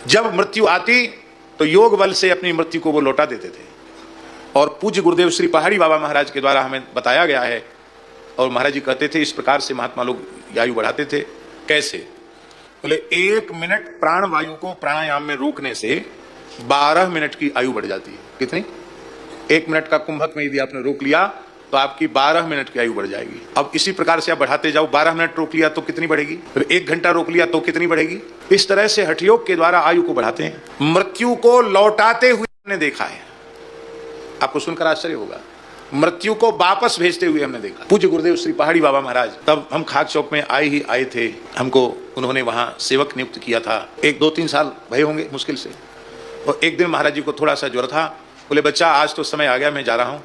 जब मृत्यु आती तो योग बल से अपनी मृत्यु को वो लौटा देते थे। और पूज्य गुरुदेव श्री पहाड़ी बाबा महाराज के द्वारा हमें बताया गया है, और महाराज जी कहते थे इस प्रकार से महात्मा लोग आयु बढ़ाते थे। कैसे? बोले 1 मिनट प्राण वायु को प्राणायाम में रोकने से 12 मिनट की आयु बढ़ जाती है। कितनी? 1 मिनट का कुंभक में यदि आपने रोक लिया तो आपकी 12 मिनट की आयु बढ़ जाएगी। अब इसी प्रकार से आप बढ़ाते जाओ, 12 मिनट रोक लिया तो कितनी बढ़ेगी, फिर 1 घंटा रोक लिया तो कितनी बढ़ेगी। इस तरह से हठयोग के द्वारा आयु को बढ़ाते हैं। मृत्यु को लौटाते हुए हमने देखा है, आपको सुनकर आश्चर्य होगा। मृत्यु को वापस भेजते हुए हमने देखा। पूज्य गुरुदेव श्री पहाड़ी बाबा महाराज, तब हम खाक चौक में आए थे, हमको उन्होंने वहां सेवक नियुक्त किया था। 1-2-3 साल भय होंगे मुश्किल से। और एक दिन महाराज जी को थोड़ा सा ज्वर था, बोले बच्चा आज तो समय आ गया, मैं जा रहा हूँ।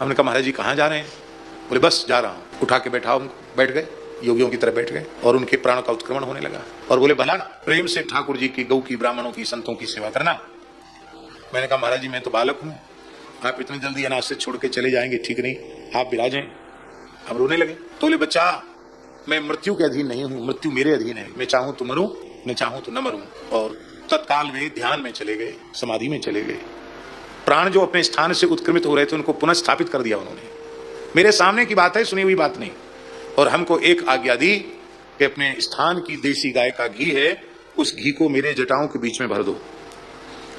हमने कहा महाराज जी कहाँ जा रहे हैं? बोले बस जा रहा हूँ। उठा के बैठाओ, बैठ गए, योगियों की तरह बैठ गए, और उनके प्राण का उत्क्रमण होने लगा। और बोले भला प्रेम से ठाकुर जी की, गौ की, ब्राह्मणों की, संतों की सेवा करना। मैंने कहा महाराज जी मैं तो बालक हूँ, आप इतनी जल्दी अनाज से छोड़ के चले जाएंगे, ठीक नहीं, आप विराजें। हम रोने लगे। तो बोले बच्चा मैं मृत्यु के अधीन नहीं हूँ, मृत्यु मेरे अधीन है, मैं चाहूं तो मरूं, मैं चाहूं तो न मरूं। और तत्काल वे ध्यान में चले गए, समाधि में चले गए। प्राण जो अपने स्थान से उत्क्रमित हो रहे थे उनको पुनः स्थापित कर दिया उन्होंने। मेरे सामने की बात है, सुनी हुई बात नहीं। और हमको एक आज्ञा दी कि अपने स्थान की देसी गाय का घी है, उस घी को मेरे जटाओं के बीच में भर दो।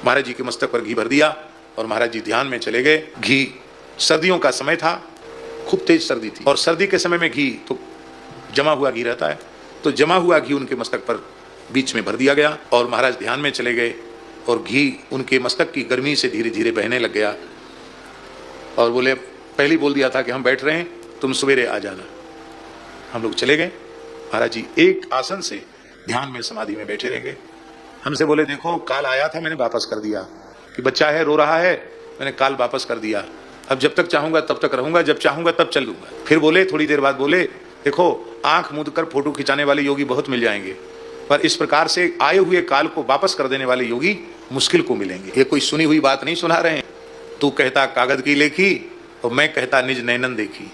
महाराज जी के मस्तक पर घी भर दिया और महाराज जी ध्यान में चले गए। घी, सर्दियों का समय था, खूब तेज सर्दी थी, और सर्दी के समय में घी तो जमा हुआ घी रहता है, तो जमा हुआ घी उनके मस्तक पर बीच में भर दिया गया। और महाराज ध्यान में चले गए और घी उनके मस्तक की गर्मी से धीरे धीरे बहने लग गया। और बोले पहले बोल दिया था कि हम बैठ रहे हैं, तुम सवेरे आ जाना। हम लोग चले गए। महाराज जी एक आसन से ध्यान में समाधि में बैठे रह गए। हमसे बोले देखो काल आया था, मैंने वापस कर दिया, कि बच्चा है रो रहा है, मैंने काल वापस कर दिया। अब जब तक चाहूंगा तब तक रहूंगा, जब चाहूंगा तब चल लूंगा। फिर बोले थोड़ी देर बाद बोले देखो आंख मूंद कर फोटो खिंचाने वाले योगी बहुत मिल जाएंगे, पर इस प्रकार से आए हुए काल को वापस कर देने वाले योगी मुश्किल को मिलेंगे। ये कोई सुनी हुई बात नहीं सुना रहे हैं। तू कहता कागज की लेखी और मैं कहता निज नैनन देखी।